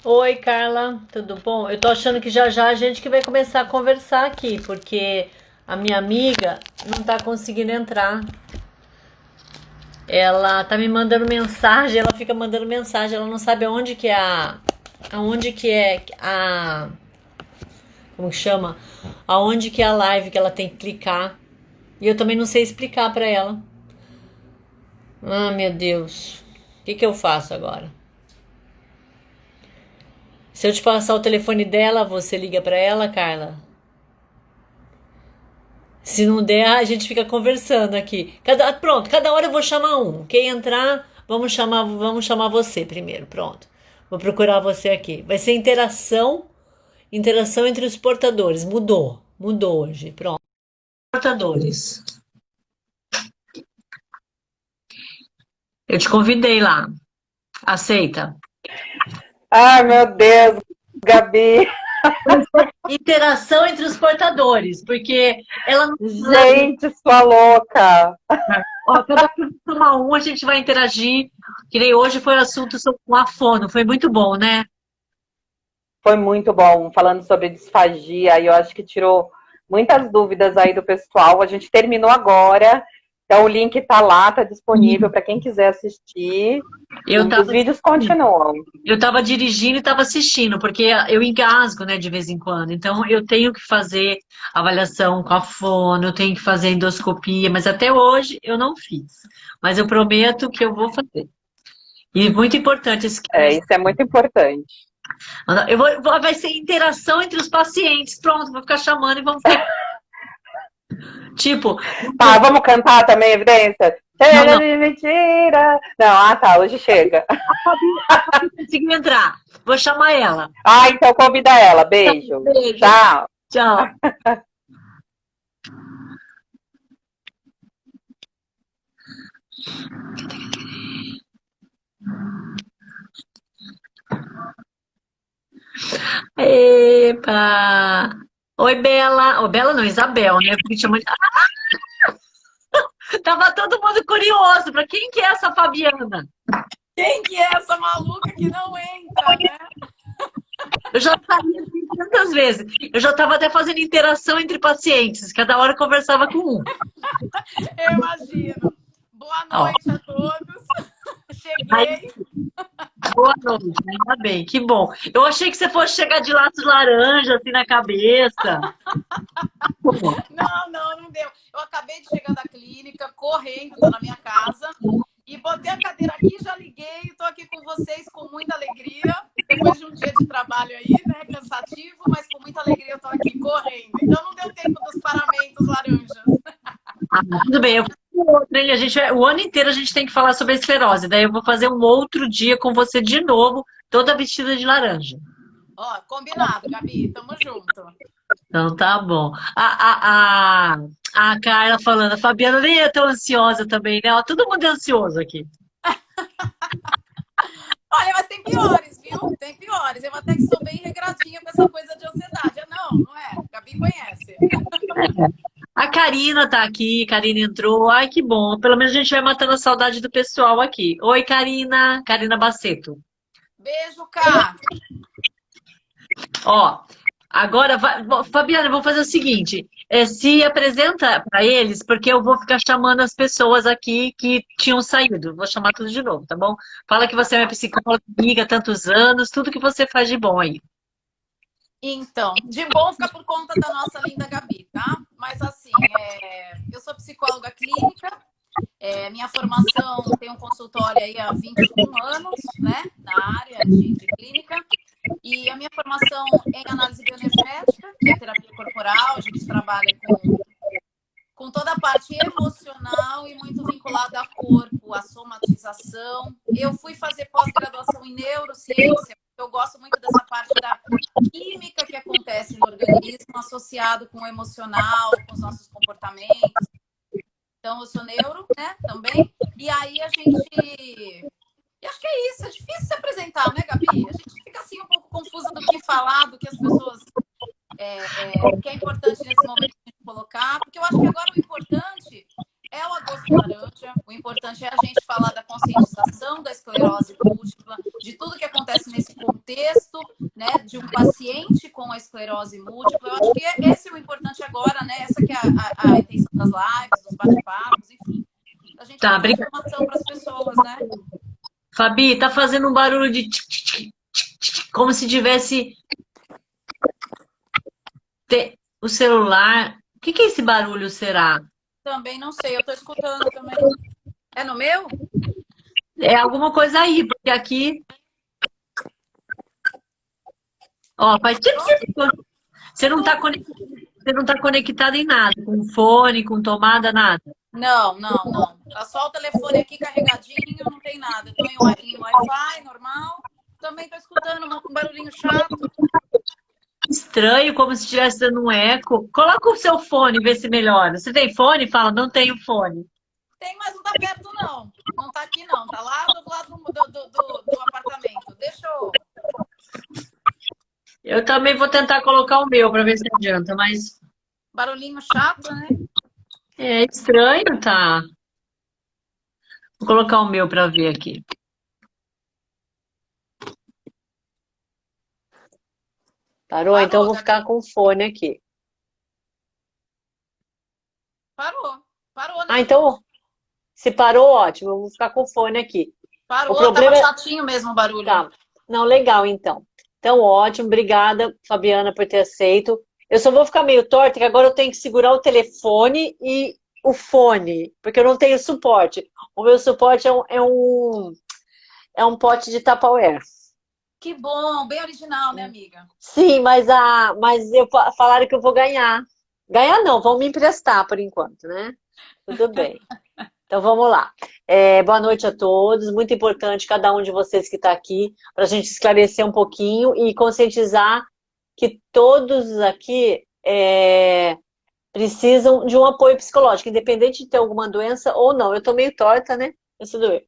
Oi, Carla, tudo bom? Eu tô achando que já já a gente que vai começar a conversar aqui, porque a minha amiga não tá conseguindo entrar. Ela tá me mandando mensagem, ela fica mandando mensagem, ela não sabe aonde que é a, como que chama? Aonde que é a live que ela tem que clicar. E eu também não sei explicar pra ela. Ah, meu Deus. O que que eu faço agora? Se eu te passar o telefone dela, você liga pra ela, Carla? Se não der, a gente fica conversando aqui. Pronto, cada hora eu vou chamar um. Quem entrar, vamos chamar você primeiro. Pronto. Vou procurar você aqui. Vai ser interação entre os portadores. Mudou hoje. Pronto. Portadores. Eu te convidei lá. Aceita? Ai, meu Deus, Gabi. Interação entre os portadores, porque ela não fala. Gente, sua louca. Ó, cada vez que tomar um, a gente vai interagir. Que nem hoje foi o assunto sobre o afono. Foi muito bom, né? Foi muito bom falando sobre disfagia e eu acho que tirou muitas dúvidas aí do pessoal. A gente terminou agora, então o link tá lá, tá disponível para quem quiser assistir. Eu E os tava, vídeos continuam. eu tava dirigindo e tava assistindo, porque eu engasgo, né, de vez em quando. Então eu tenho que fazer avaliação com a fono, eu tenho que fazer endoscopia, mas até hoje eu não fiz. Mas eu prometo que eu vou fazer. E muito importante esse. Isso é muito importante. Vai ser interação entre os pacientes. Pronto, vou ficar chamando e vamos ficar. Tipo, Tá, vamos cantar também, evidência? não, Chega não. de mentira. Não, tá, hoje chega. A Fabi conseguiu entrar. Vou chamar ela. Ah, então convida ela. Beijo. Beijo. Tchau. Tchau. Epa! Oi, Bela. Ô, Bela não, Isabel, né? Porque chama de... Tava todo mundo curioso. Pra quem que é essa Fabiana? Quem que é essa maluca que não entra, né? Eu já sabia assim tantas vezes. Eu já estava até fazendo interação entre pacientes. Cada hora eu conversava com um. Eu imagino. Boa Ó, noite a todos. aí, Cheguei. boa noite, ainda bem, que bom. Eu achei que você fosse chegar de laços laranja, assim, na cabeça. Não deu. Eu acabei de chegar da clínica, correndo, tô na minha casa. E botei a cadeira aqui, já liguei, estou aqui com vocês com muita alegria. Depois de um dia de trabalho aí, né? Cansativo, mas com muita alegria eu estou aqui correndo. Então não deu tempo dos paramentos laranjas. Tudo bem, eu vou fazer outro, hein? O ano inteiro a gente tem que falar sobre a esclerose. Daí eu vou fazer um outro dia com você de novo, toda vestida de laranja. Ó, combinado, Gabi. Tamo junto. Então tá bom. A Carla falando, a Fabiana nem é tão ansiosa também, né? Ó, todo mundo é ansioso aqui. Olha, mas tem piores, viu? Tem piores. Eu até que sou bem regradinha com essa coisa de ansiedade. Não é? Gabi conhece. A Karina tá aqui, Karina entrou. Ai, que bom. Pelo menos a gente vai matando a saudade do pessoal aqui. Oi, Karina. Karina Baceto. Beijo, Cá. Ó, agora, Fabiana, eu vou fazer o seguinte: se apresenta para eles, porque eu vou ficar chamando as pessoas aqui que tinham saído. Vou chamar tudo de novo, tá bom? Fala que você é minha psicóloga, amiga há tantos anos, tudo que você faz de bom aí. Então, de bom fica por conta da nossa linda Gabi, tá? Mas assim, eu sou psicóloga clínica, minha formação tem um consultório aí há 21 anos, né? Na área de clínica. E a minha formação em análise bioenergética, que é terapia corporal, a gente trabalha com toda a parte emocional e muito vinculada ao corpo, à somatização. Eu fui fazer pós-graduação em neurociência, eu gosto muito dessa parte da química que acontece no organismo, associado com o emocional, com os nossos comportamentos. Então, eu sou neuro, né, também. E aí a gente... E acho que é isso, é difícil se apresentar, né, Gabi? A gente fica assim um pouco confusa do que falar, do que as pessoas... que é importante nesse momento a gente colocar, porque eu acho que agora o importante é o agosto laranja, o importante é a gente falar da conscientização da esclerose múltipla, de tudo que acontece nesse contexto de um paciente com a esclerose múltipla. Eu acho que esse é o importante agora, né? Essa que é a intenção das lives, dos bate-papos, enfim. A gente Tá, levar obrigada. informação para as pessoas, né? Fabi, tá fazendo um barulho de tic, tic, tic, tic, tic, como se tivesse o celular. O que que é esse barulho, será? Também não sei, eu estou escutando também. É no meu? É alguma coisa aí, porque aqui, ó, faz tic, tic, tic. Você não tá conectado, você não tá conectado em nada, com fone, com tomada, nada. Não, não, não. Tá só o telefone aqui carregadinho, não tem nada. Eu tô em Wi-Fi normal. Também tô escutando um barulhinho chato. Estranho, como se estivesse dando um eco. Coloca o seu fone e vê se melhora. Você tem fone? Fala, não tenho fone. Tem, mas não tá perto, não. Não tá aqui, não. Tá lá do lado do apartamento. Deixa eu... Eu também vou tentar colocar o meu para ver se adianta, mas Barulhinho chato, né? é estranho, tá? Vou colocar o meu para ver aqui. Parou? Então eu Parou, vou Gabi. ficar com o fone aqui. Parou. Parou, né? Ah, então, se parou, ótimo. Eu vou ficar com o fone aqui. O Parou, tava problema é... chatinho mesmo o barulho. Tá. Não, legal, então. Então, ótimo. Obrigada, Fabiana, por ter aceito. Eu só vou ficar meio torta, que agora eu tenho que segurar o telefone e o fone, porque eu não tenho suporte. O meu suporte é um pote de Tupperware. Que bom, bem original, né, amiga? Sim, mas falaram que eu vou ganhar. Ganhar não, vão me emprestar por enquanto, né? Tudo bem. Então vamos lá. Boa noite a todos. Muito importante cada um de vocês que está aqui para a gente esclarecer um pouquinho e conscientizar que todos aqui precisam de um apoio psicológico, independente de ter alguma doença ou não. Eu tô meio torta, né? Isso doeu.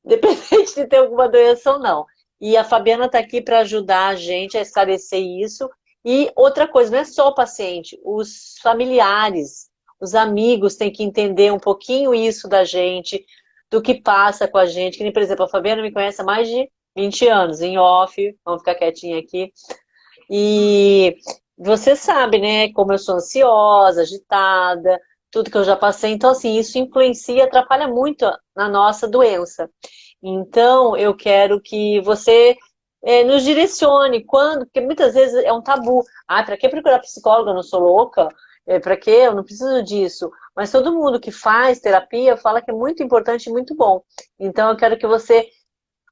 Independente de ter alguma doença ou não. E a Fabiana está aqui para ajudar a gente a esclarecer isso. E outra coisa, não é só o paciente, os familiares, os amigos têm que entender um pouquinho isso da gente, do que passa com a gente. Que nem, por exemplo, a Fabiana me conhece há mais de 20 anos, em off, vamos ficar quietinha aqui. E você sabe, né, como eu sou ansiosa, agitada, tudo que eu já passei. Então, assim, isso influencia, atrapalha muito na nossa doença. Então, eu quero que você nos direcione quando, porque muitas vezes é um tabu. Ah, para que procurar psicóloga? Eu não sou louca. Para quê? Eu não preciso disso. Mas todo mundo que faz terapia fala que é muito importante e muito bom. Então, eu quero que você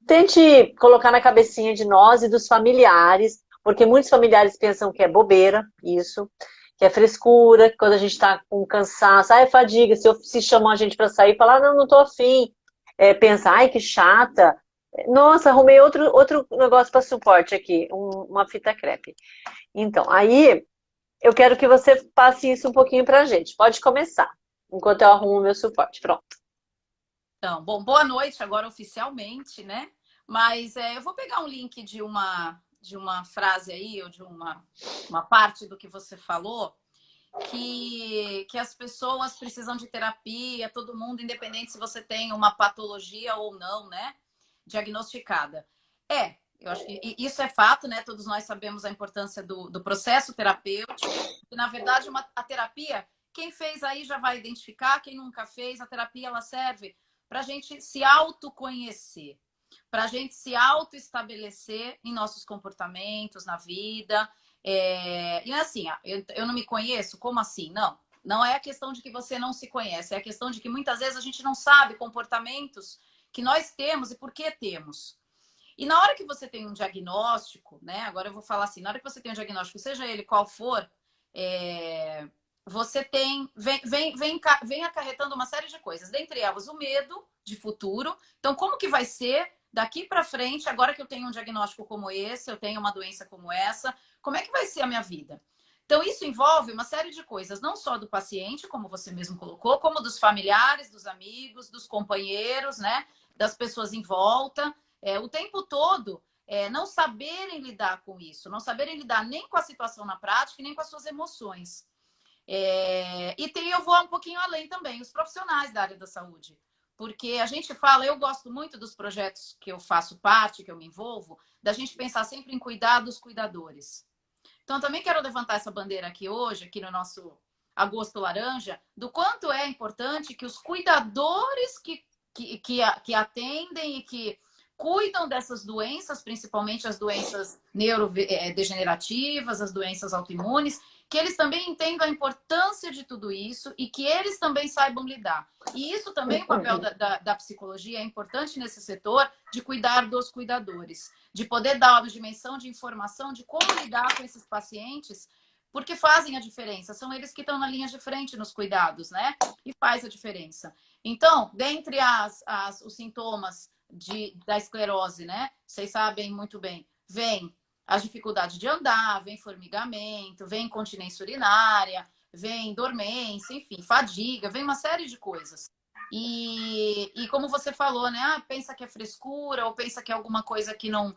tente colocar na cabecinha de nós e dos familiares, porque muitos familiares pensam que é bobeira, isso, que é frescura, que quando a gente está com cansaço, é fadiga, se chamam a gente para sair, falar, não, não tô afim. Pensa, ai, que chata. Nossa, arrumei outro negócio para suporte aqui, uma fita crepe. Então, aí eu quero que você passe isso um pouquinho pra gente. Pode começar, enquanto eu arrumo o meu suporte. Pronto. Então, bom, boa noite agora oficialmente, né? Mas eu vou pegar um link de uma frase aí, ou de uma parte do que você falou, que as pessoas precisam de terapia, todo mundo, independente se você tem uma patologia ou não, né? Diagnosticada. Eu acho que isso é fato, né? Todos nós sabemos a importância do processo terapêutico. E, na verdade, a terapia, quem fez aí já vai identificar, quem nunca fez, a terapia ela serve para a gente se autoconhecer, para a gente se autoestabelecer em nossos comportamentos, na vida. E assim, eu não me conheço? Como assim? Não. Não é a questão de que você não se conhece, é a questão de que muitas vezes a gente não sabe comportamentos que nós temos e por que temos. E na hora que você tem um diagnóstico, né? Agora eu vou falar assim, na hora que você tem um diagnóstico, seja ele qual for, você vem acarretando uma série de coisas, dentre elas o medo de futuro. Então, como que vai ser daqui para frente, agora que eu tenho um diagnóstico como esse, eu tenho uma doença como essa, como é que vai ser a minha vida? Então, isso envolve uma série de coisas, não só do paciente, como você mesmo colocou, como dos familiares, dos amigos, dos companheiros, né? Das pessoas em volta. O tempo todo, não saberem lidar com isso, não saberem lidar nem com a situação na prática, nem com as suas emoções. Eu vou um pouquinho além também, os profissionais da área da saúde. Porque a gente fala, eu gosto muito dos projetos que eu faço parte, que eu me envolvo, da gente pensar sempre em cuidar dos cuidadores. Então, também quero levantar essa bandeira aqui hoje, aqui no nosso Agosto Laranja, do quanto é importante que os cuidadores que atendem e que cuidam dessas doenças, principalmente as doenças neurodegenerativas, as doenças autoimunes, que eles também entendam a importância de tudo isso e que eles também saibam lidar. E isso também, o papel da psicologia é importante nesse setor, de cuidar dos cuidadores, de poder dar uma dimensão de informação de como lidar com esses pacientes, porque fazem a diferença. São eles que estão na linha de frente nos cuidados, né? E faz a diferença. Então, dentre os sintomas da esclerose, né? Vocês sabem muito bem, vem as dificuldades de andar, vem formigamento, vem incontinência urinária, vem dormência, enfim, fadiga, vem uma série de coisas. E como você falou, né? Ah, pensa que é frescura, ou pensa que é alguma coisa que não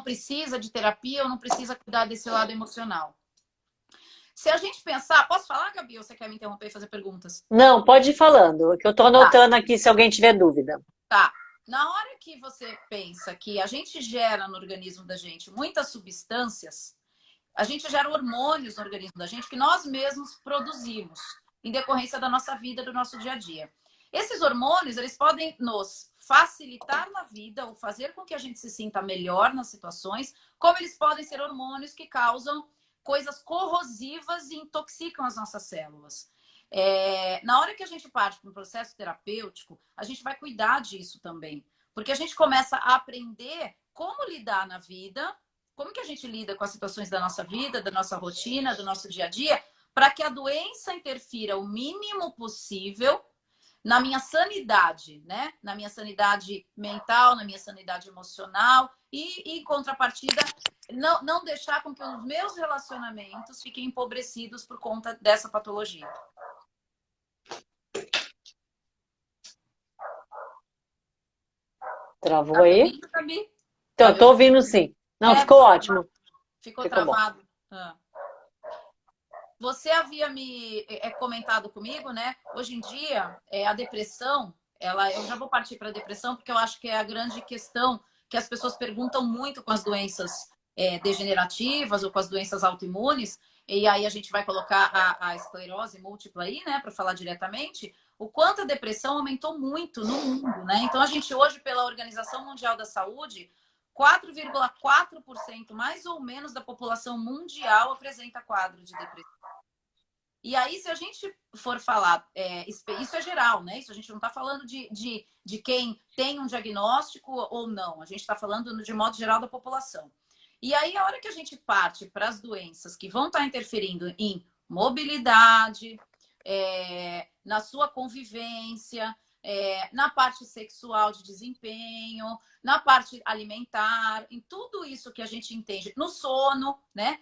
precisa de terapia, ou não precisa cuidar desse lado emocional. Se a gente pensar... Posso falar, Gabi, ou você quer me interromper e fazer perguntas? Não, pode ir falando, que eu estou anotando aqui se alguém tiver dúvida. Tá. Na hora que você pensa que a gente gera no organismo da gente muitas substâncias, a gente gera hormônios no organismo da gente que nós mesmos produzimos em decorrência da nossa vida, do nosso dia a dia. Esses hormônios, eles podem nos facilitar na vida ou fazer com que a gente se sinta melhor nas situações, como eles podem ser hormônios que causam coisas corrosivas e intoxicam as nossas células. Na hora que a gente parte para um processo terapêutico, a gente vai cuidar disso também. Porque a gente começa a aprender como lidar na vida, como que a gente lida com as situações da nossa vida, da nossa rotina, do nosso dia a dia, para que a doença interfira o mínimo possível na minha sanidade, né? Na minha sanidade mental, na minha sanidade emocional e em contrapartida, não deixar com que os meus relacionamentos fiquem empobrecidos por conta dessa patologia. Travou aí? Ouvindo, Gabi? Então, estou ouvindo sim. Não, ficou ótimo. Ficou travado. Você havia me comentado comigo, né? Hoje em dia, a depressão, eu já vou partir para a depressão, porque eu acho que é a grande questão que as pessoas perguntam muito com as doenças degenerativas ou com as doenças autoimunes, e aí a gente vai colocar a esclerose múltipla aí, né, para falar diretamente, o quanto a depressão aumentou muito no mundo, né? Então, a gente hoje, pela Organização Mundial da Saúde, 4,4% mais ou menos da população mundial apresenta quadro de depressão. E aí, se a gente for falar, isso é geral, né? Isso a gente não está falando de quem tem um diagnóstico ou não. A gente está falando de modo geral da população. E aí, a hora que a gente parte para as doenças que vão estar interferindo em mobilidade, na sua convivência, na parte sexual de desempenho, na parte alimentar, em tudo isso que a gente entende, no sono, né?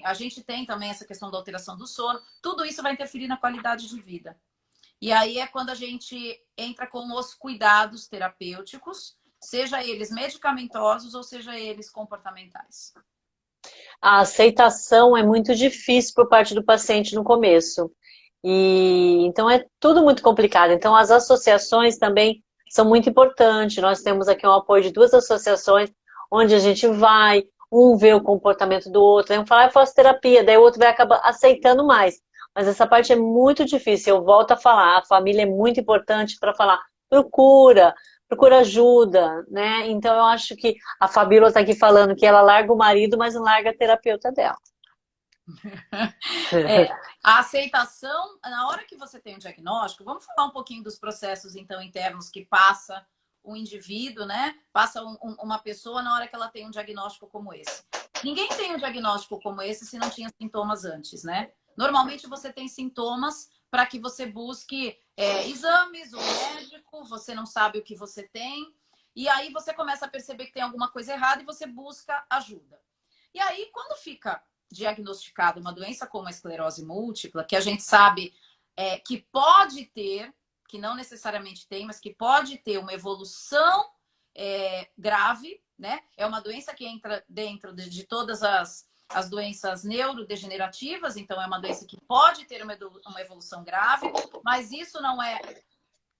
A gente tem também essa questão da alteração do sono, tudo isso vai interferir na qualidade de vida. E aí é quando a gente entra com os cuidados terapêuticos, seja eles medicamentosos ou seja eles comportamentais. A aceitação é muito difícil por parte do paciente no começo. E então é tudo muito complicado. Então as associações também são muito importantes. Nós temos aqui um apoio de 2 associações onde a gente vai, um vê o comportamento do outro, aí um fala, eu faço terapia, daí o outro vai acabar aceitando mais. Mas essa parte é muito difícil. Eu volto a falar, a família é muito importante para falar, procura ajuda, né? Então eu acho que a Fabíola está aqui falando que ela larga o marido, mas não larga a terapeuta dela. A aceitação, na hora que você tem um diagnóstico, vamos falar um pouquinho dos processos então internos que passa o indivíduo, né? Passa uma pessoa na hora que ela tem um diagnóstico como esse. Ninguém tem um diagnóstico como esse se não tinha sintomas antes, né? Normalmente você tem sintomas para que você busque exames, o médico, você não sabe o que você tem, e aí você começa a perceber que tem alguma coisa errada e você busca ajuda. E aí, quando fica diagnosticada uma doença como a esclerose múltipla, que a gente sabe que pode ter, que não necessariamente tem, mas que pode ter uma evolução grave, né? É uma doença que entra dentro de todas as doenças neurodegenerativas, então é uma doença que pode ter uma evolução grave, mas isso não é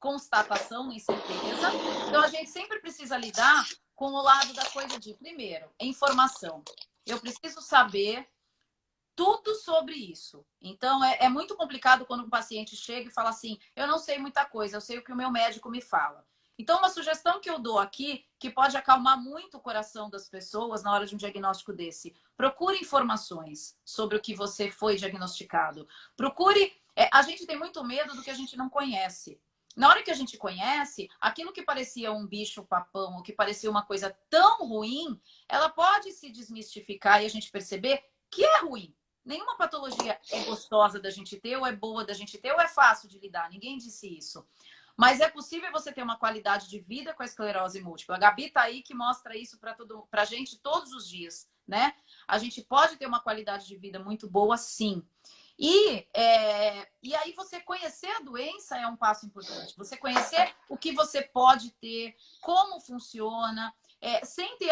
constatação nem certeza. Então, a gente sempre precisa lidar com o lado da coisa de, primeiro, informação. Eu preciso saber tudo sobre isso. Então, é muito complicado quando um paciente chega e fala assim, eu não sei muita coisa, eu sei o que o meu médico me fala. Então, uma sugestão que eu dou aqui, que pode acalmar muito o coração das pessoas na hora de um diagnóstico desse, procure informações sobre o que você foi diagnosticado. Procure... a gente tem muito medo do que a gente não conhece. Na hora que a gente conhece, aquilo que parecia um bicho-papão, ou que parecia uma coisa tão ruim, ela pode se desmistificar e a gente perceber que é ruim. Nenhuma patologia é gostosa da gente ter, ou é boa da gente ter, ou é fácil de lidar. Ninguém disse isso. Mas é possível você ter uma qualidade de vida com a esclerose múltipla. A Gabi tá aí que mostra isso pra gente todos os dias, né? A gente pode ter uma qualidade de vida muito boa, sim. E aí você conhecer a doença é um passo importante. Você conhecer o que você pode ter, como funciona, sem ter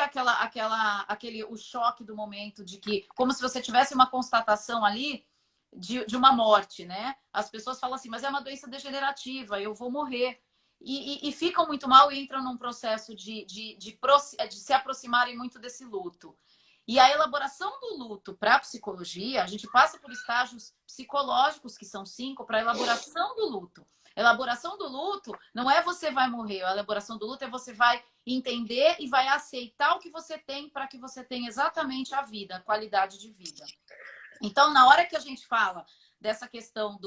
o choque do momento de que, como se você tivesse uma constatação ali de uma morte, né? As pessoas falam assim, mas é uma doença degenerativa, eu vou morrer. E ficam muito mal e entram num processo de se aproximarem muito desse luto. E a elaboração do luto para a psicologia, a gente passa por estágios psicológicos, que são 5, para a elaboração do luto. A elaboração do luto não é você vai morrer, a elaboração do luto é você vai entender e vai aceitar o que você tem para que você tenha exatamente a vida, a qualidade de vida. Então, na hora que a gente fala dessa questão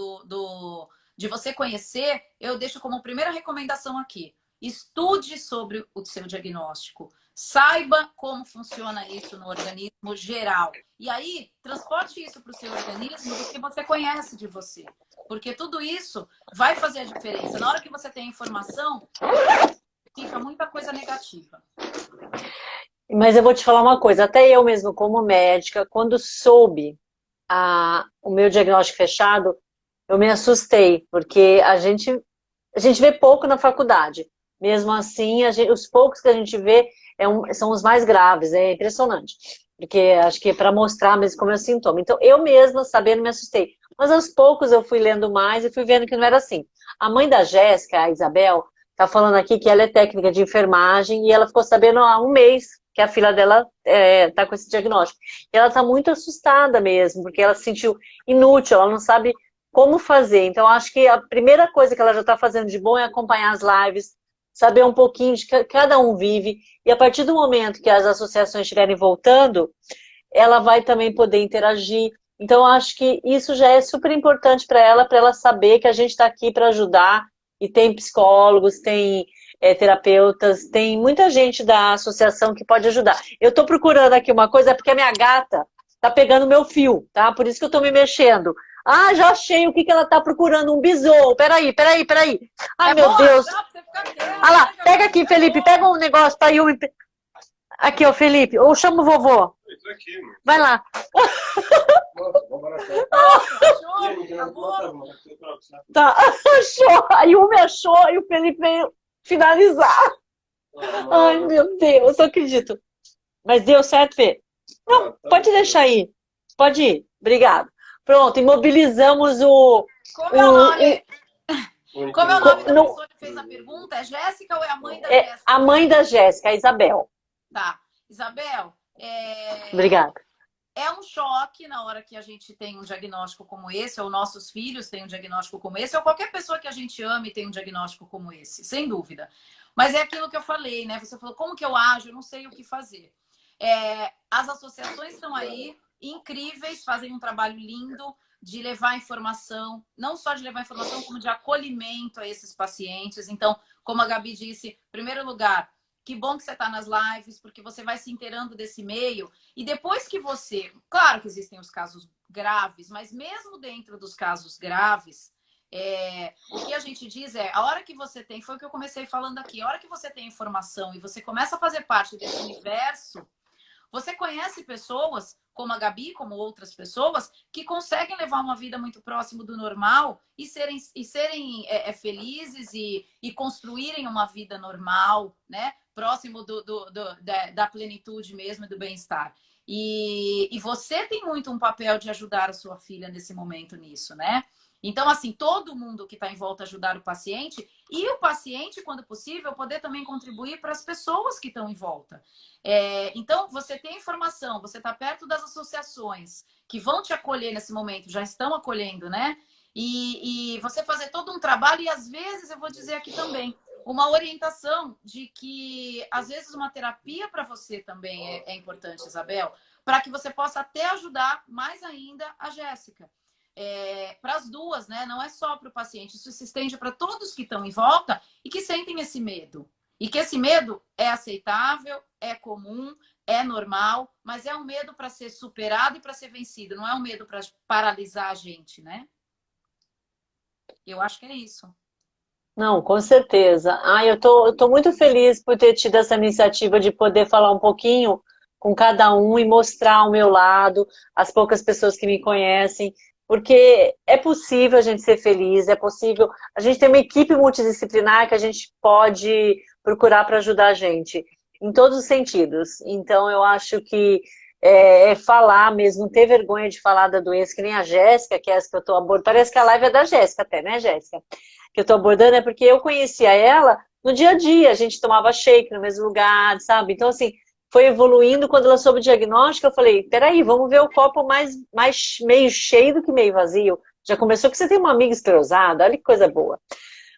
de você conhecer, eu deixo como primeira recomendação aqui. Estude sobre o seu diagnóstico. Saiba como funciona isso no organismo geral. E aí, transporte isso para o seu organismo do que você conhece de você. Porque tudo isso vai fazer a diferença. Na hora que você tem informação, fica muita coisa negativa. Mas eu vou te falar uma coisa, até eu mesmo como médica, quando soube o meu diagnóstico fechado, eu me assustei, porque a gente vê pouco na faculdade. Mesmo assim, os poucos que a gente vê são os mais graves, é impressionante. Porque acho que é para mostrar mesmo como é o sintoma. Então, eu mesma, sabendo, me assustei. Mas aos poucos eu fui lendo mais e fui vendo que não era assim. A mãe da Jéssica, a Isabel, tá falando aqui que ela é técnica de enfermagem e ela ficou sabendo há um mês que a filha dela tá com esse diagnóstico. E ela tá muito assustada mesmo, porque ela se sentiu inútil, ela não sabe como fazer. Então, acho que a primeira coisa que ela já está fazendo de bom é acompanhar as lives, saber um pouquinho de que cada um vive, e a partir do momento que as associações estiverem voltando, ela vai também poder interagir. Então, acho que isso já é super importante para ela saber que a gente está aqui para ajudar, e tem psicólogos, tem terapeutas, tem muita gente da associação que pode ajudar. Eu estou procurando aqui uma coisa, porque a minha gata tá pegando meu fio, tá? Por isso que eu estou me mexendo. Ah, já achei o que ela tá procurando, um besouro. Peraí. Ai, meu Deus. Ah lá, pega aqui, Felipe, pega um negócio pra Yumi. Aqui, ó, Felipe, ou chama o vovô. Vai lá. Tá, achou. A Yumi achou e o Felipe veio finalizar. Ai, meu Deus, eu acredito. Mas deu certo, Fê? Não, pode deixar aí. Pode ir, obrigado. Pronto, imobilizamos o... Como é o nome? Como é o nome da pessoa que fez a pergunta? É Jéssica ou é a mãe da Jéssica? A mãe da Jéssica, a Isabel. Tá. Isabel, Obrigada. É um choque na hora que a gente tem um diagnóstico como esse, ou nossos filhos têm um diagnóstico como esse, ou qualquer pessoa que a gente ame tem um diagnóstico como esse, sem dúvida. Mas é aquilo que eu falei, né? Você falou, como que eu ajo? Eu não sei o que fazer. As associações estão aí, incríveis, fazem um trabalho lindo de levar informação, não só de levar informação, como de acolhimento a esses pacientes. Então, como a Gabi disse, em primeiro lugar, que bom que você está nas lives, porque você vai se inteirando desse meio. E depois que você... Claro que existem os casos graves, mas mesmo dentro dos casos graves, o que a gente diz a hora que você tem... Foi o que eu comecei falando aqui. A hora que você tem informação e você começa a fazer parte desse universo, você conhece pessoas, como a Gabi, como outras pessoas, que conseguem levar uma vida muito próximo do normal e serem felizes e construírem uma vida normal, né? Próximo da plenitude mesmo e do bem-estar. E você tem muito um papel de ajudar a sua filha nesse momento nisso, né? Então, assim, todo mundo que está em volta ajudar o paciente e o paciente, quando possível, poder também contribuir para as pessoas que estão em volta. Então, você tem informação, você está perto das associações que vão te acolher nesse momento, já estão acolhendo, né? E você fazer todo um trabalho e, às vezes, eu vou dizer aqui também, uma orientação de que, às vezes, uma terapia para você também é importante, Isabel, para que você possa até ajudar mais ainda a Jéssica. Para as duas, né? Não é só para o paciente, isso se estende para todos que estão em volta e que sentem esse medo. E que esse medo é aceitável, é comum, é normal, mas é um medo para ser superado e para ser vencido, não é um medo para paralisar a gente, né? Eu acho que é isso. Não, com certeza. Eu tô muito feliz por ter tido essa iniciativa de poder falar um pouquinho com cada um e mostrar o meu lado, as poucas pessoas que me conhecem, porque é possível a gente ser feliz, é possível. A gente tem uma equipe multidisciplinar que a gente pode procurar para ajudar a gente, em todos os sentidos. Então, eu acho que é falar mesmo, não ter vergonha de falar da doença, que nem a Jéssica, que é essa que eu estou abordando. Parece que a live é da Jéssica até, né, Jéssica? Que eu estou abordando é porque eu conhecia ela no dia a dia, a gente tomava shake no mesmo lugar, sabe? Então, assim, foi evoluindo. Quando ela soube o diagnóstico, eu falei, peraí, vamos ver o copo mais meio cheio do que meio vazio. Já começou que você tem uma amiga esclerosada, olha que coisa boa.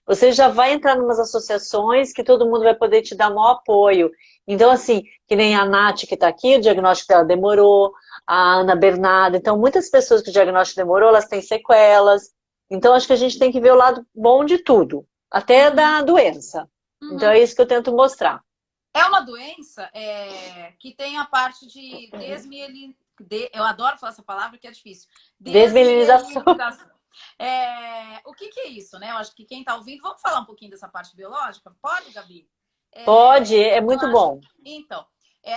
Você já vai entrar em umas associações que todo mundo vai poder te dar maior apoio. Então, assim, que nem a Nath que está aqui, o diagnóstico dela demorou, a Ana Bernarda. Então, muitas pessoas que o diagnóstico demorou, elas têm sequelas. Então, acho que a gente tem que ver o lado bom de tudo, até da doença. Então, é isso que eu tento mostrar. É uma doença que tem a parte de eu adoro falar essa palavra que é difícil. Desmielinização. O que é isso, né? Eu acho que quem está ouvindo, vamos falar um pouquinho dessa parte biológica? Pode, Gabi? Pode, é muito bom. Então,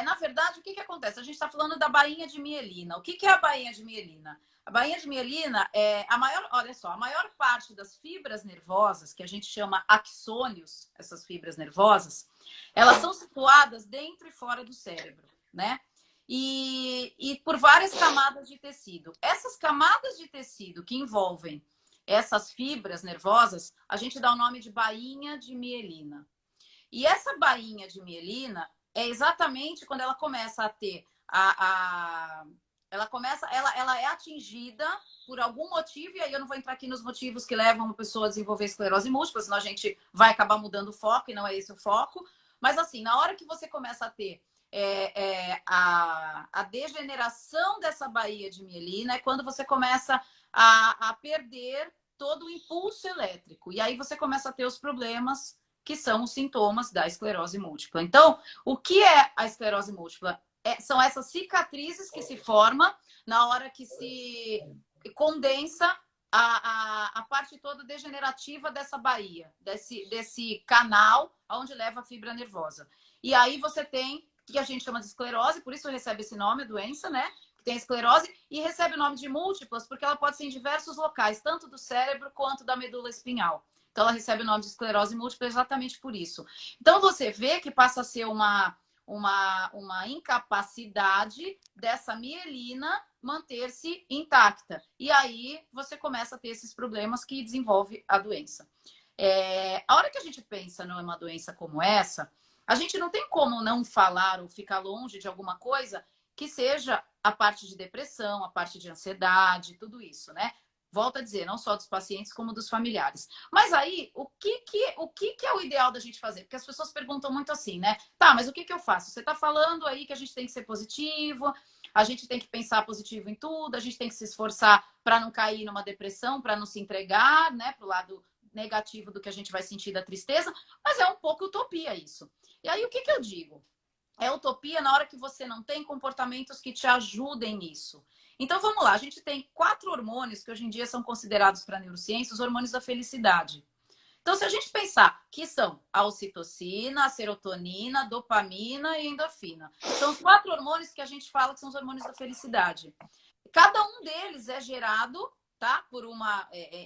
na verdade, o que acontece? A gente está falando da bainha de mielina. O que é a bainha de mielina? A bainha de mielina é olha só, a maior parte das fibras nervosas, que a gente chama axônios, essas fibras nervosas, elas são situadas dentro e fora do cérebro, né? E por várias camadas de tecido. Essas camadas de tecido que envolvem essas fibras nervosas, a gente dá o nome de bainha de mielina. E essa bainha de mielina é exatamente quando ela começa a ter ela é atingida por algum motivo, e aí eu não vou entrar aqui nos motivos que levam uma pessoa a desenvolver esclerose múltipla, senão a gente vai acabar mudando o foco, e não é esse o foco. Mas assim, na hora que você começa a ter a degeneração dessa baía de mielina, é quando você começa a perder todo o impulso elétrico. E aí você começa a ter os problemas que são os sintomas da esclerose múltipla. Então, o que é a esclerose múltipla? São essas cicatrizes que se formam na hora que se condensa a parte toda degenerativa dessa baía, desse canal onde leva a fibra nervosa. E aí você tem o que a gente chama de esclerose, por isso recebe esse nome, a doença, né? Que tem esclerose, e recebe o nome de múltiplas, porque ela pode ser em diversos locais, tanto do cérebro quanto da medula espinhal. Então, ela recebe o nome de esclerose múltipla exatamente por isso. Então, você vê que passa a ser uma incapacidade dessa mielina manter-se intacta. E aí, você começa a ter esses problemas que desenvolve a doença. A hora que a gente pensa numa doença como essa, a gente não tem como não falar ou ficar longe de alguma coisa que seja a parte de depressão, a parte de ansiedade, tudo isso, né? Volto a dizer, não só dos pacientes, como dos familiares. Mas aí, o que é o ideal da gente fazer? Porque as pessoas perguntam muito assim, né? Tá, mas o que eu faço? Você tá falando aí que a gente tem que ser positivo, a gente tem que pensar positivo em tudo, a gente tem que se esforçar para não cair numa depressão, para não se entregar, né, pro lado negativo do que a gente vai sentir da tristeza, mas é um pouco utopia isso. E aí, o que eu digo? É utopia na hora que você não tem comportamentos que te ajudem nisso. Então, vamos lá. A gente tem 4 hormônios que hoje em dia são considerados para a neurociência os hormônios da felicidade. Então, se a gente pensar que são a ocitocina, a serotonina, a dopamina e a endorfina. São os 4 hormônios que a gente fala que são os hormônios da felicidade. Cada um deles é gerado, tá,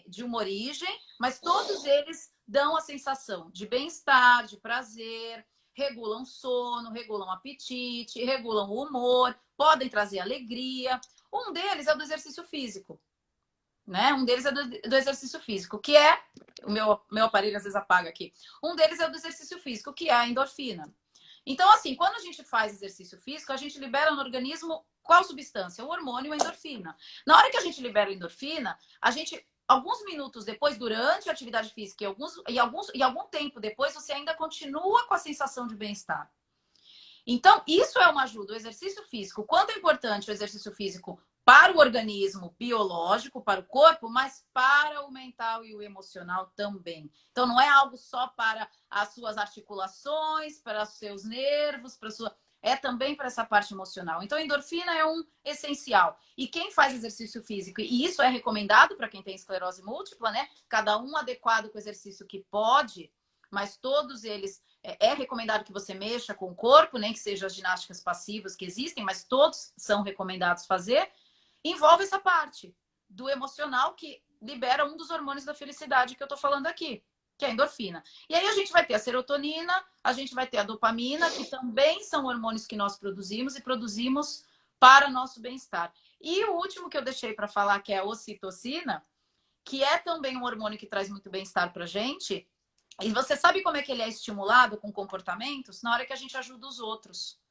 de uma origem, mas todos eles dão a sensação de bem-estar, de prazer, regulam sono, regulam apetite, regulam o humor, podem trazer alegria. Um deles é o do exercício físico. né? Um deles é do exercício físico, que é... O meu aparelho às vezes apaga aqui. Um deles é o do exercício físico, que é a endorfina. Então, assim, quando a gente faz exercício físico, a gente libera no organismo qual substância? O hormônio, a endorfina. Na hora que a gente libera a endorfina, a gente, alguns minutos depois, durante a atividade física e algum tempo depois, você ainda continua com a sensação de bem-estar. Então, isso é uma ajuda. O exercício físico, quanto é importante o exercício físico para o organismo biológico, para o corpo, mas para o mental e o emocional também. Então, não é algo só para as suas articulações, para os seus nervos, para a sua... É também para essa parte emocional. Então, a endorfina é um essencial. E quem faz exercício físico, e isso é recomendado para quem tem esclerose múltipla, né? Cada um adequado com o exercício que pode, mas todos eles... É recomendado que você mexa com o corpo, nem que sejam as ginásticas passivas que existem, mas todos são recomendados fazer. Envolve essa parte do emocional que libera um dos hormônios da felicidade que eu tô falando aqui, que é a endorfina. E aí a gente vai ter a serotonina, a gente vai ter a dopamina, que também são hormônios que nós produzimos e produzimos para nosso bem-estar. E o último que eu deixei para falar, que é a ocitocina, que é também um hormônio que traz muito bem-estar pra gente. E você sabe como é que ele é estimulado com comportamentos? Na hora que a gente ajuda os outros.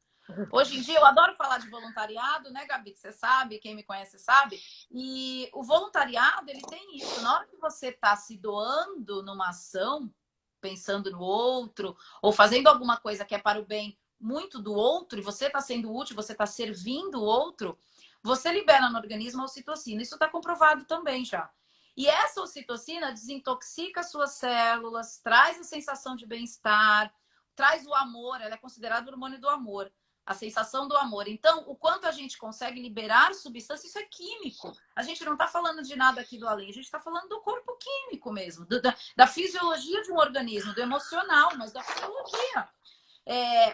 Hoje em dia, eu adoro falar de voluntariado, né, Gabi? Que você sabe, quem me conhece sabe. E o voluntariado, ele tem isso. Na hora que você está se doando numa ação, pensando no outro, ou fazendo alguma coisa que é para o bem muito do outro, e você está sendo útil, você está servindo o outro, você libera no organismo a ocitocina. Isso está comprovado também já. E essa ocitocina desintoxica suas células, traz a sensação de bem-estar, traz o amor, ela é considerada o hormônio do amor, a sensação do amor. Então, o quanto a gente consegue liberar substâncias, isso é químico. A gente não está falando de nada aqui do além, a gente está falando do corpo químico mesmo, da fisiologia de um organismo, do emocional, mas da fisiologia.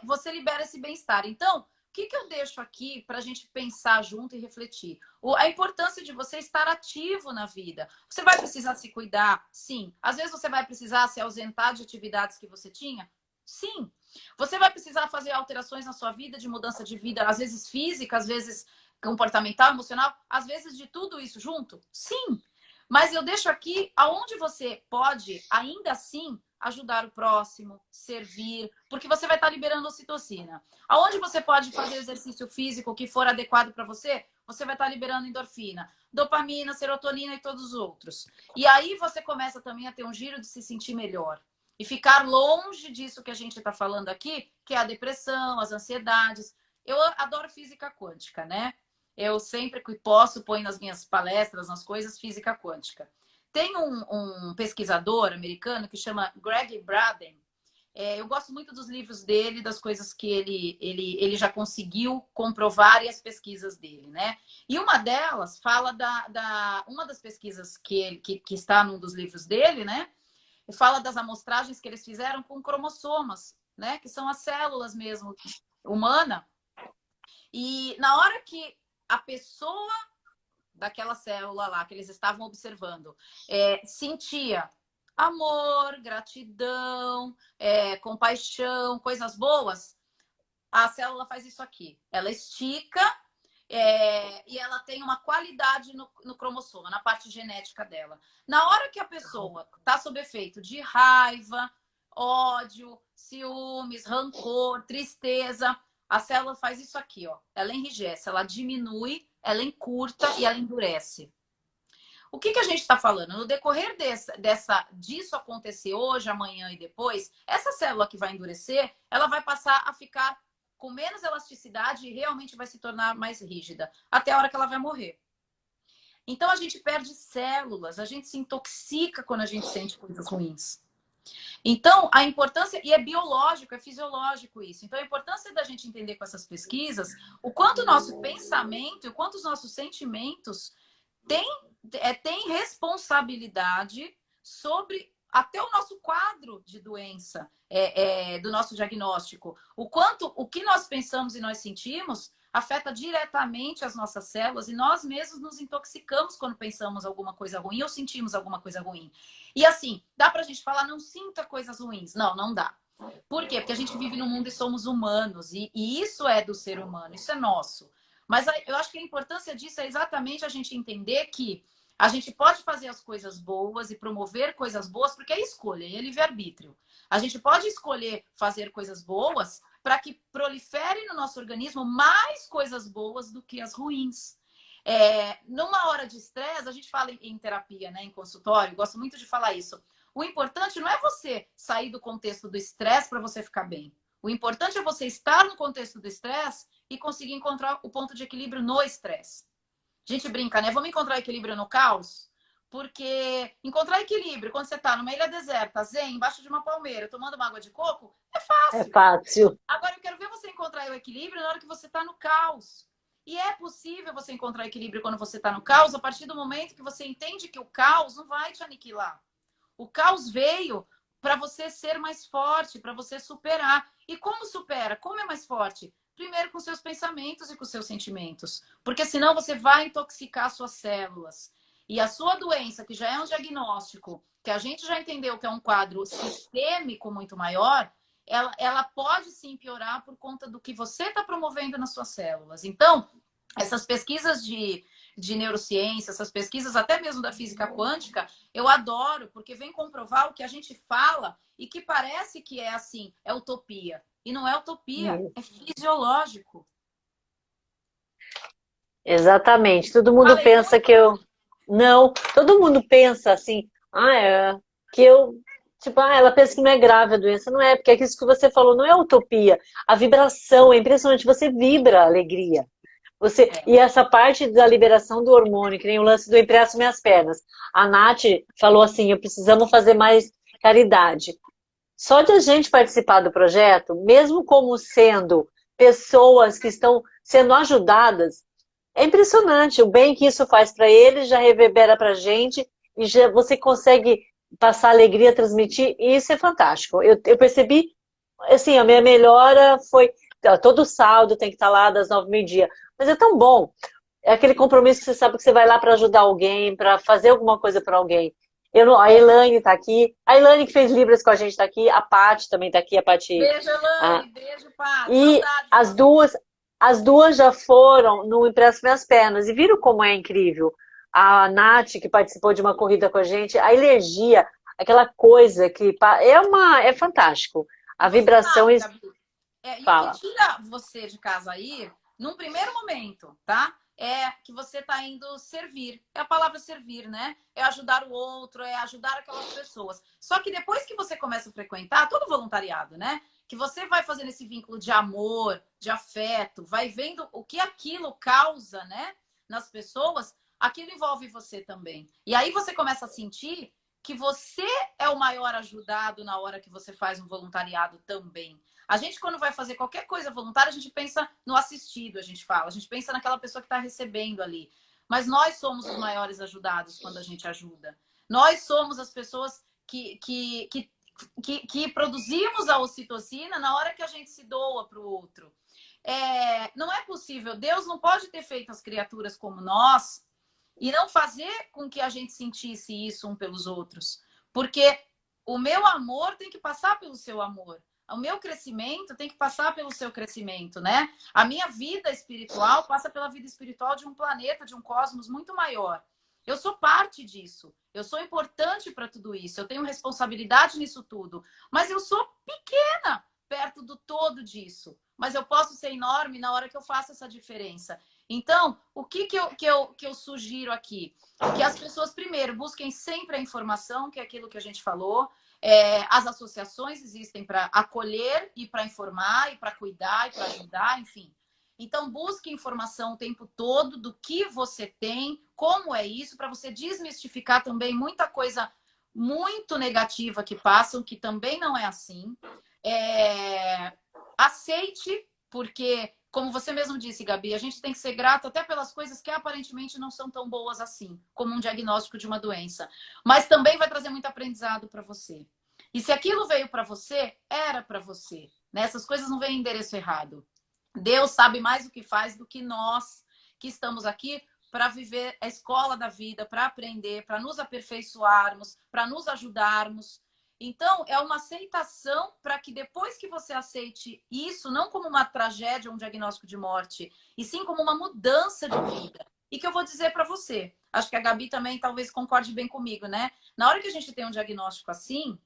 Você libera esse bem-estar. Então, o que eu deixo aqui para a gente pensar junto e refletir? A importância de você estar ativo na vida. Você vai precisar se cuidar? Sim. Às vezes você vai precisar se ausentar de atividades que você tinha? Sim. Você vai precisar fazer alterações na sua vida, de mudança de vida, às vezes física, às vezes comportamental, emocional, às vezes de tudo isso junto? Sim. Mas eu deixo aqui aonde você pode, ainda assim, ajudar o próximo, servir, porque você vai estar liberando ocitocina. Aonde você pode fazer exercício físico que for adequado para você, você vai estar liberando endorfina, dopamina, serotonina e todos os outros. E aí você começa também a ter um giro de se sentir melhor. E ficar longe disso que a gente está falando aqui, que é a depressão, as ansiedades. Eu adoro física quântica, né? Eu sempre que posso ponho nas minhas palestras, nas coisas, física quântica. Tem um pesquisador americano que chama Greg Braden. Eu gosto muito dos livros dele, das coisas que ele já conseguiu comprovar e as pesquisas dele, né? E uma delas fala uma das pesquisas que está num dos livros dele, né? Fala das amostragens que eles fizeram com cromossomas, né? Que são as células mesmo humana. E na hora que a pessoa daquela célula lá que eles estavam observando sentia amor, gratidão, compaixão, coisas boas, a célula faz isso aqui. Ela estica e ela tem uma qualidade no cromossoma, na parte genética dela. Na hora que a pessoa está sob efeito de raiva, ódio, ciúmes, rancor, tristeza, a célula faz isso aqui, ó. Ela enrijece, ela diminui, ela encurta e ela endurece. O que a gente está falando? No decorrer disso acontecer hoje, amanhã e depois, essa célula que vai endurecer, ela vai passar a ficar com menos elasticidade e realmente vai se tornar mais rígida, até a hora que ela vai morrer. Então a gente perde células, a gente se intoxica quando a gente sente coisas ruins. Então, a importância, e é biológico, é fisiológico isso. Então, a importância da gente entender com essas pesquisas o quanto o nosso pensamento e o quanto os nossos sentimentos têm responsabilidade sobre até o nosso quadro de doença, do nosso diagnóstico. O que nós pensamos e nós sentimos afeta diretamente as nossas células e nós mesmos nos intoxicamos quando pensamos alguma coisa ruim ou sentimos alguma coisa ruim. E assim, dá pra gente falar, não sinta coisas ruins. Não, não dá. Por quê? Porque a gente vive no mundo e somos humanos. E isso é do ser humano, isso é nosso. Mas eu acho que a importância disso é exatamente a gente entender que A gente pode fazer as coisas boas e promover coisas boas, porque é escolha, é livre-arbítrio. A gente pode escolher fazer coisas boas para que prolifere no nosso organismo mais coisas boas do que as ruins. Numa hora de estresse, a gente fala em terapia, né, em consultório, gosto muito de falar isso. O importante não é você sair do contexto do estresse para você ficar bem. O importante é você estar no contexto do estresse e conseguir encontrar o ponto de equilíbrio no estresse. A gente brinca, né? Vamos encontrar equilíbrio no caos? Porque encontrar equilíbrio quando você está numa ilha deserta, zen, embaixo de uma palmeira, tomando uma água de coco, é É fácil. fácil. Agora eu quero ver você encontrar o equilíbrio na hora que você está no caos. E é possível você encontrar equilíbrio quando você está no caos a partir do momento que você entende que o caos não vai te aniquilar. O caos veio para você ser mais forte, para você superar. E como supera? Como é mais forte? Primeiro com seus pensamentos e com seus sentimentos. Porque senão você vai intoxicar suas células. E a sua doença, que já é um diagnóstico, que a gente já entendeu que é um quadro sistêmico muito maior, ela pode sim piorar por conta do que você está promovendo nas suas células. Então, essas pesquisas de neurociência, essas pesquisas até mesmo da física quântica, eu adoro, porque vem comprovar o que a gente fala e que parece que é assim, é utopia. E não é utopia, é fisiológico. Exatamente. Todo mundo Falei pensa muito? que eu. Não, todo mundo pensa assim, que eu. Tipo, ela pensa que não é grave a doença. Não é, porque é isso que você falou, não é utopia. A vibração, é impressionante, você vibra a alegria. E essa parte da liberação do hormônio, que nem o lance do Empresto Minhas Pernas. A Nath falou assim, precisamos fazer mais caridade. Só de a gente participar do projeto, mesmo como sendo pessoas que estão sendo ajudadas, é impressionante o bem que isso faz para eles, já reverbera para a gente e já você consegue passar alegria, transmitir, e isso é fantástico. Eu percebi, assim, a minha melhora foi, todo sábado tem que estar lá das 9 meio-dia, mas é tão bom, é aquele compromisso que você sabe que você vai lá para ajudar alguém, para fazer alguma coisa para alguém. A Elaine está aqui, a Elaine que fez Libras com a gente está aqui, a Paty também está aqui, a Paty. Beijo, Elaine, beijo, Paty. E Saudades de as você. duas, as duas já foram no Empresto Minhas Pernas e viram como é incrível. A Nath, que participou de uma corrida com a gente, a energia, aquela coisa que é fantástico. E A você vibração sabe, Gabi, e o que fala. tira você de casa aí, num primeiro momento, tá? É que você tá indo servir. É a palavra servir, né? É ajudar o outro, é ajudar aquelas pessoas. Só que depois que você começa a frequentar, todo voluntariado, né? Que você vai fazendo esse vínculo de amor, de afeto, vai vendo o que aquilo causa, né? Nas pessoas, aquilo envolve você também. E aí você começa a sentir que você é o maior ajudado na hora que você faz um voluntariado também. A gente, quando vai fazer qualquer coisa voluntária, a gente pensa no assistido, a gente fala. A gente pensa naquela pessoa que está recebendo ali. Mas nós somos os maiores ajudados quando a gente ajuda. Nós somos as pessoas que produzimos a ocitocina na hora que a gente se doa para o outro. Não é possível. Deus não pode ter feito as criaturas como nós e não fazer com que a gente sentisse isso um pelos outros. Porque o meu amor tem que passar pelo seu amor. O meu crescimento tem que passar pelo seu crescimento, né? A minha vida espiritual passa pela vida espiritual de um planeta, de um cosmos muito maior. Eu sou parte disso. Eu sou importante para tudo isso. Eu tenho responsabilidade nisso tudo. Mas eu sou pequena perto do todo disso. Mas eu posso ser enorme na hora que eu faço essa diferença. Então, o que eu sugiro aqui? Que as pessoas, primeiro, busquem sempre a informação, que é aquilo que a gente falou. As associações existem para acolher e para informar, e para cuidar, e para ajudar, enfim. Então, busque informação o tempo todo do que você tem, como é isso, para você desmistificar também muita coisa muito negativa que passam, que também não é assim. Aceite, porque, como você mesmo disse, Gabi, a gente tem que ser grato até pelas coisas que aparentemente não são tão boas assim, como um diagnóstico de uma doença. Mas também vai trazer muito aprendizado para você. E se aquilo veio para você, era para você. Né? Essas coisas não vêm em endereço errado. Deus sabe mais o que faz do que nós que estamos aqui para viver a escola da vida, para aprender, para nos aperfeiçoarmos, para nos ajudarmos. Então, é uma aceitação para que depois que você aceite isso, não como uma tragédia, um diagnóstico de morte, e sim como uma mudança de vida. E que eu vou dizer para você, acho que a Gabi também talvez concorde bem comigo, né? Na hora que a gente tem um diagnóstico assim,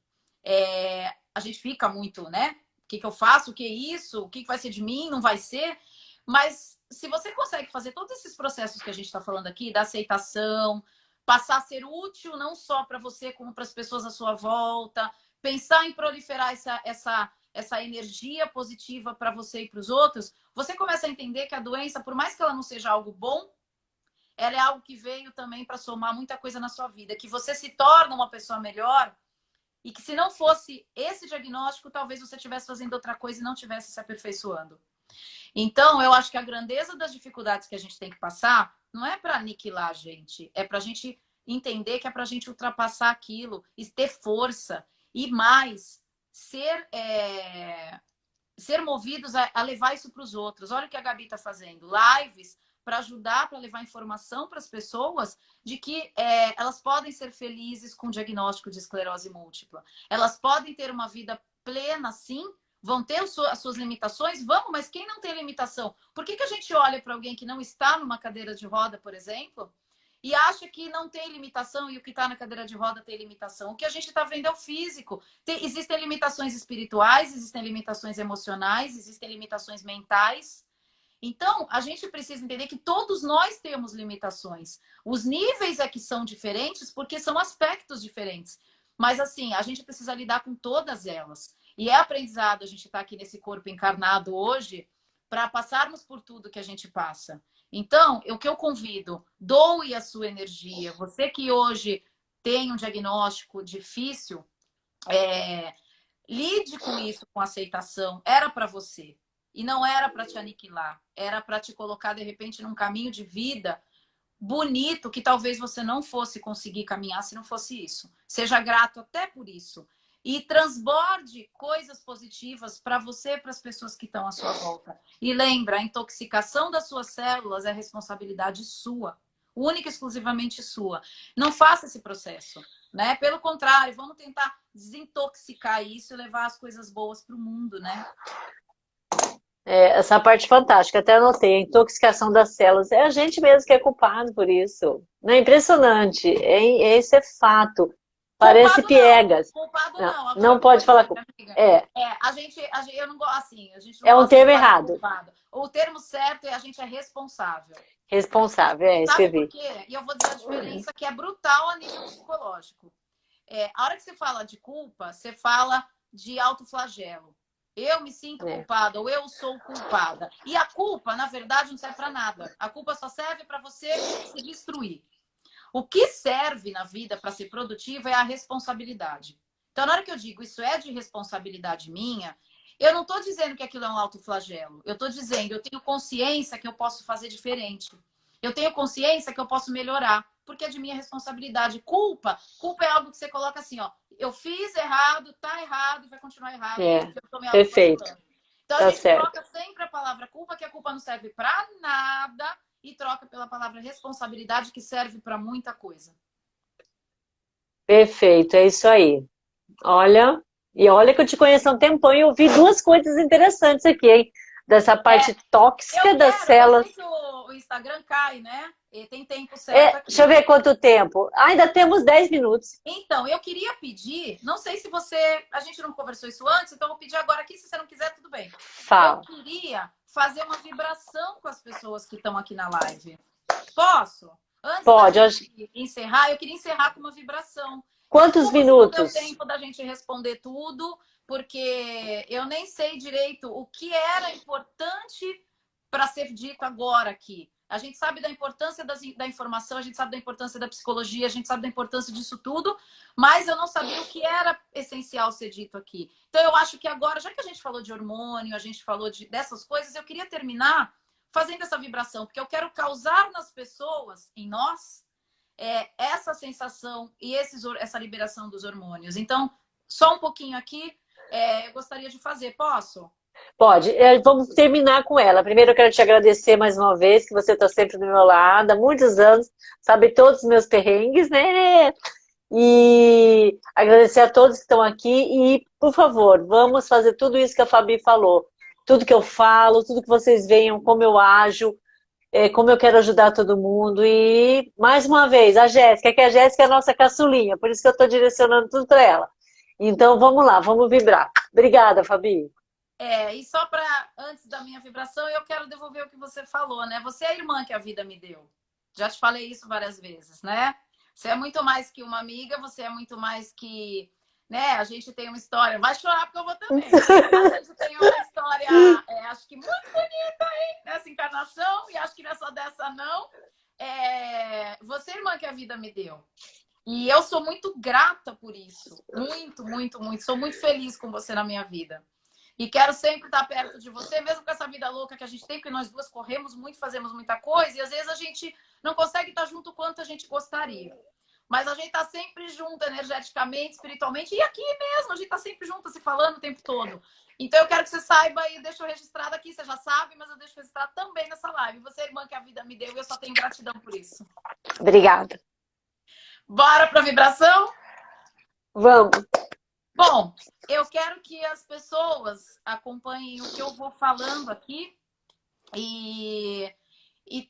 a gente fica muito, né? O que eu faço? O que é isso? O que vai ser de mim? Não vai ser? Mas se você consegue fazer todos esses processos que a gente está falando aqui, da aceitação, passar a ser útil não só para você, como para as pessoas à sua volta, pensar em proliferar essa energia positiva para você e para os outros, você começa a entender que a doença, por mais que ela não seja algo bom, ela é algo que veio também para somar muita coisa na sua vida, que você se torna uma pessoa melhor e que se não fosse esse diagnóstico, talvez você estivesse fazendo outra coisa e não estivesse se aperfeiçoando. Então, eu acho que a grandeza das dificuldades que a gente tem que passar não é para aniquilar a gente, é para a gente entender que é para a gente ultrapassar aquilo e ter força e mais ser movidos a levar isso para os outros. Olha o que a Gabi está fazendo, lives para ajudar, para levar informação para as pessoas de que elas podem ser felizes com o diagnóstico de esclerose múltipla. Elas podem ter uma vida plena, sim, vão ter as suas limitações? Vamos, mas quem não tem limitação? Por que a gente olha para alguém que não está numa cadeira de roda, por exemplo, e acha que não tem limitação e o que está na cadeira de roda tem limitação? O que a gente está vendo é o físico. Existem limitações espirituais, existem limitações emocionais, existem limitações mentais. Então, a gente precisa entender que todos nós temos limitações. Os níveis é que são diferentes porque são aspectos diferentes. Mas, assim, a gente precisa lidar com todas elas. E é aprendizado a gente estar aqui nesse corpo encarnado hoje para passarmos por tudo que a gente passa. Então, o que eu convido, doe a sua energia. Você que hoje tem um diagnóstico difícil, lide com isso com aceitação. Era para você. E não era para te aniquilar. Era para te colocar, de repente, num caminho de vida bonito que talvez você não fosse conseguir caminhar se não fosse isso. Seja grato até por isso. E transborde coisas positivas para você e para as pessoas que estão à sua volta. E lembra, a intoxicação das suas células é responsabilidade sua. Única e exclusivamente sua. Não faça esse processo, né? Pelo contrário, vamos tentar desintoxicar isso e levar as coisas boas para o mundo, né? Essa parte fantástica, até anotei, a intoxicação das células. É a gente mesmo que é culpado por isso. Não é impressionante, esse é fato. Parece Culpado piegas. não, culpado Não, não. Agora, não pode falar amiga. É Eu não gosto assim, a gente não é um gosta de termo falar errado. culpado. O termo certo é a gente é responsável. Responsável, Sabe escrevi. por quê? E eu vou dizer a diferença que é brutal a nível psicológico. A hora que você fala de culpa, você fala de autoflagelo. Eu me sinto culpada ou eu sou culpada. E a culpa, na verdade, não serve para nada. A culpa só serve para você se destruir. O que serve na vida para ser produtivo é a responsabilidade. Então, na hora que eu digo isso é de responsabilidade minha, eu não estou dizendo que aquilo é um autoflagelo. Eu estou dizendo, eu tenho consciência que eu posso fazer diferente. Eu tenho consciência que eu posso melhorar, porque é de minha responsabilidade. Culpa é algo que você coloca assim, ó. Eu fiz errado, tá errado e vai continuar errado. Porque eu tô me Perfeito. Então Tá a gente certo. troca sempre a palavra culpa, que a culpa não serve para nada, e troca pela palavra responsabilidade, que serve para muita coisa. Perfeito, é isso aí. Olha que eu te conheço há um tempão e eu vi duas coisas interessantes aqui, hein? Dessa parte tóxica das células. Eu sei que o Instagram cai, né? E tem tempo certo aqui. Deixa eu ver quanto tempo. Ainda temos 10 minutos. Então, eu queria pedir, não sei se você... A gente não conversou isso antes, então eu vou pedir agora aqui, se você não quiser, tudo bem. Fala. Eu queria fazer uma vibração com as pessoas que estão aqui na live. Posso? Antes Pode. da gente encerrar, eu queria encerrar com uma vibração. Quantos minutos? Não deu tempo da gente responder tudo, porque eu nem sei direito o que era importante para ser dito agora aqui. A gente sabe da importância da informação, a gente sabe da importância da psicologia, a gente sabe da importância disso tudo, mas eu não sabia o que era essencial ser dito aqui. Então eu acho que agora, já que a gente falou de hormônio, a gente falou dessas coisas, eu queria terminar fazendo essa vibração, porque eu quero causar nas pessoas, em nós, essa sensação e essa liberação dos hormônios. Então, só um pouquinho aqui, eu gostaria de fazer. Posso? Pode. Vamos terminar com ela. Primeiro eu quero te agradecer mais uma vez, que você está sempre do meu lado, há muitos anos, sabe todos os meus perrengues, né? E agradecer a todos que estão aqui e, por favor, vamos fazer tudo isso que a Fabi falou. Tudo que eu falo, tudo que vocês venham, como eu ajo. como eu quero ajudar todo mundo. E, mais uma vez, a Jéssica, que a Jéssica é a nossa caçulinha, por isso que eu estou direcionando tudo para ela. Então, vamos lá, vamos vibrar. Obrigada, Fabi. E só para, antes da minha vibração, eu quero devolver o que você falou, né? Você é a irmã que a vida me deu. Já te falei isso várias vezes, né? Você é muito mais que uma amiga, você é muito mais que, né? A gente tem uma história, vai chorar porque eu vou também. A gente tem uma história, acho que muito bonita, hein? Nessa encarnação, e acho que dessa não. Você é a irmã que a vida me deu. E eu sou muito grata por isso. Muito, muito, muito. Sou muito feliz com você na minha vida. E quero sempre estar perto de você, mesmo com essa vida louca que a gente tem, porque nós duas corremos muito, fazemos muita coisa, e às vezes a gente não consegue estar junto o quanto a gente gostaria. Mas a gente está sempre junto, energeticamente, espiritualmente, e aqui mesmo, a gente está sempre junto, se falando o tempo todo. Então eu quero que você saiba e deixo registrado aqui, você já sabe, mas eu deixo registrado também nessa live. Você é a irmã que a vida me deu e eu só tenho gratidão por isso. Obrigada. Bora para a vibração? Vamos. Bom, eu quero que as pessoas acompanhem o que eu vou falando aqui e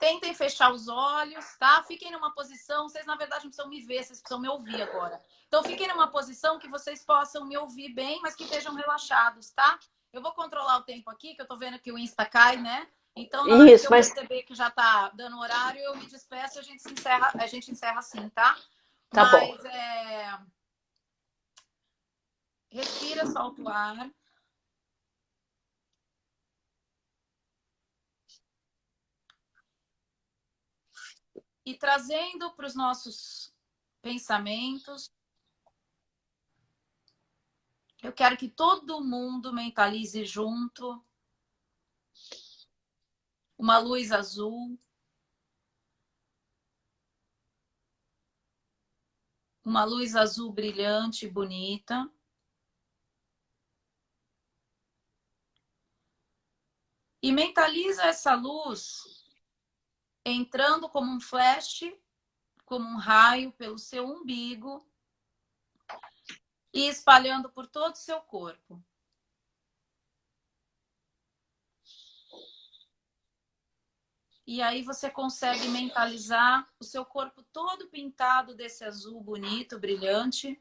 tentem fechar os olhos, tá? Fiquem numa posição, vocês na verdade não precisam me ver, vocês precisam me ouvir agora. Então fiquem numa posição que vocês possam me ouvir bem, mas que estejam relaxados, tá? Eu vou controlar o tempo aqui, que eu tô vendo que o Insta cai, né? Então, na hora que eu perceber que já tá dando horário, eu me despeço e a gente encerra assim, tá? Tá bom. Respira, solta o ar. E trazendo para os nossos pensamentos, eu quero que todo mundo mentalize junto uma luz azul, uma luz azul brilhante e bonita. E mentaliza essa luz entrando como um flash, como um raio pelo seu umbigo e espalhando por todo o seu corpo. E aí você consegue mentalizar o seu corpo todo pintado desse azul bonito, brilhante.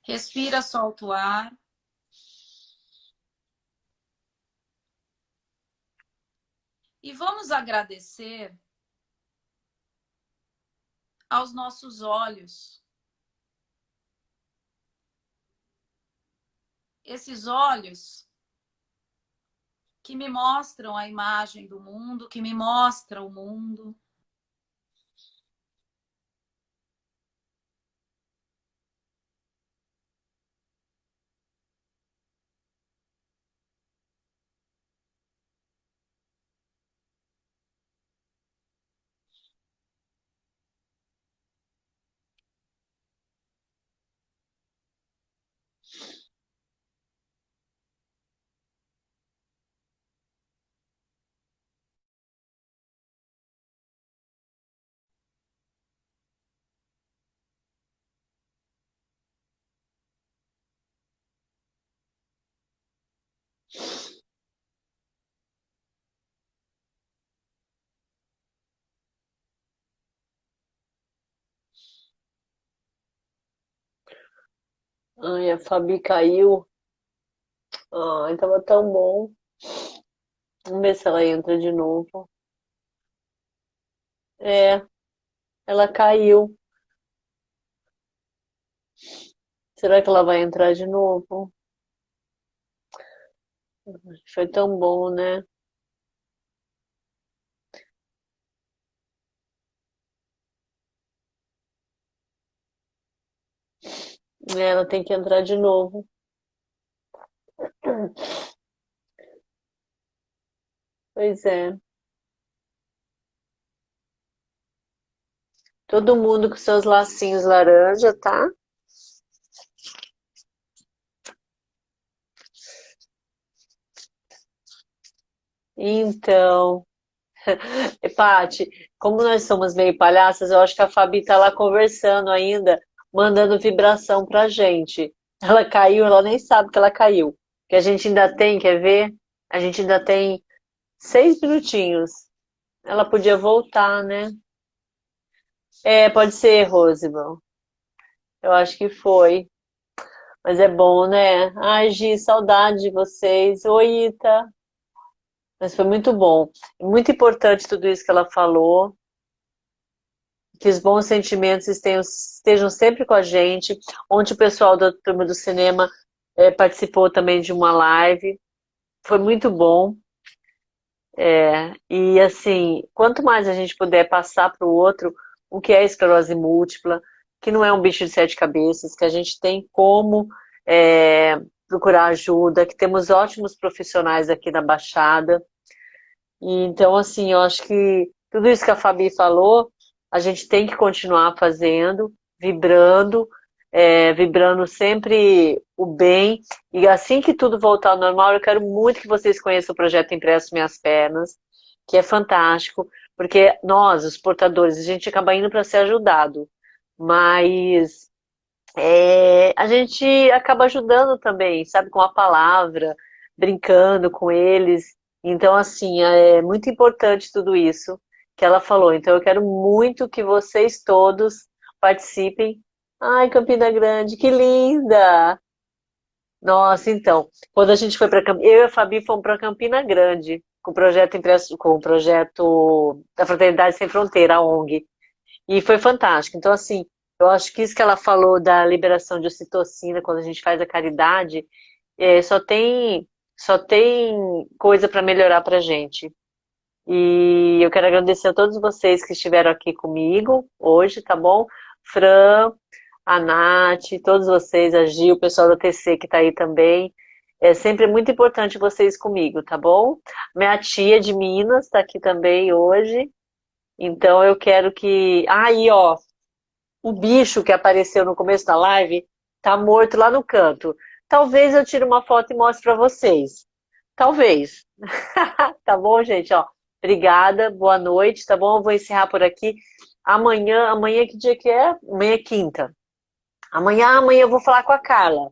Respira, solta o ar. E vamos agradecer aos nossos olhos. Esses olhos que me mostram a imagem do mundo, que me mostram o mundo. Ai, a Fabi caiu. Ai, tava tão bom. Vamos ver se ela entra de novo. Ela caiu. Será que ela vai entrar de novo? Foi tão bom, né? Ela tem que entrar de novo. Pois é. Todo mundo com seus lacinhos laranja, tá? Então, Paty, como nós somos meio palhaças, eu acho que a Fabi tá lá conversando ainda, mandando vibração pra gente. Ela caiu, ela nem sabe que ela caiu. Que a gente ainda tem, quer ver? A gente ainda tem 6 minutinhos. Ela podia voltar, né? Pode ser, Rosibel. Eu acho que foi. Mas é bom, né? Ai, Gi, saudade de vocês. Oi, Ita. Mas foi muito bom. Muito importante tudo isso que ela falou. Que os bons sentimentos estejam sempre com a gente. Ontem o pessoal da Turma do Cinema participou também de uma live. Foi muito bom. E assim, quanto mais a gente puder passar para o outro o que é esclerose múltipla, que não é um bicho de 7 cabeças, que a gente tem como procurar ajuda, que temos ótimos profissionais aqui na Baixada. E então, assim, eu acho que tudo isso que a Fabi falou, a gente tem que continuar fazendo, vibrando, vibrando sempre o bem. E assim que tudo voltar ao normal, eu quero muito que vocês conheçam o projeto Impresso Minhas Pernas, que é fantástico, porque nós, os portadores, a gente acaba indo para ser ajudado, mas a gente acaba ajudando também, sabe, com a palavra, brincando com eles. Então, assim, é muito importante tudo isso que ela falou. Então, eu quero muito que vocês todos participem. Ai, Campina Grande, que linda! Nossa, então, quando a gente foi para eu e a Fabi fomos para Campina Grande com o projeto impresso, com o projeto da Fraternidade Sem Fronteira, a ONG. E foi fantástico. Então, assim, eu acho que isso que ela falou da liberação de ocitocina quando a gente faz a caridade, só tem coisa para melhorar pra gente. E eu quero agradecer a todos vocês que estiveram aqui comigo hoje, tá bom? Fran, a Nath, todos vocês, a Gil, o pessoal da TC que tá aí também. É sempre muito importante vocês comigo, tá bom? Minha tia de Minas tá aqui também hoje. Então eu quero que. Aí, ó, o bicho que apareceu no começo da live tá morto lá no canto. Talvez eu tire uma foto e mostre pra vocês. Talvez. Tá bom, gente? Ó, obrigada, boa noite, tá bom? Eu vou encerrar por aqui. Amanhã que dia que é? Amanhã é quinta. Amanhã eu vou falar com a Carla.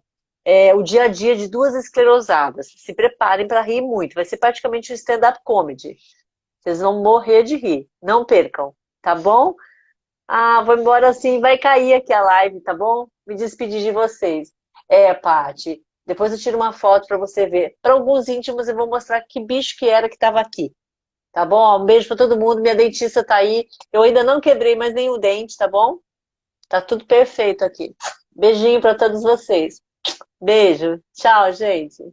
O dia a dia de duas esclerosadas. Se preparem para rir muito. Vai ser praticamente um stand-up comedy. Vocês vão morrer de rir. Não percam, tá bom? Ah, vou embora assim, vai cair aqui a live, tá bom? Me despedir de vocês. Paty, depois eu tiro uma foto para você ver. Para alguns íntimos eu vou mostrar que bicho que era que estava aqui, tá bom? Um beijo para todo mundo, minha dentista tá aí. Eu ainda não quebrei mais nenhum dente, tá bom? Tá tudo perfeito aqui. Beijinho para todos vocês. Beijo. Tchau, gente.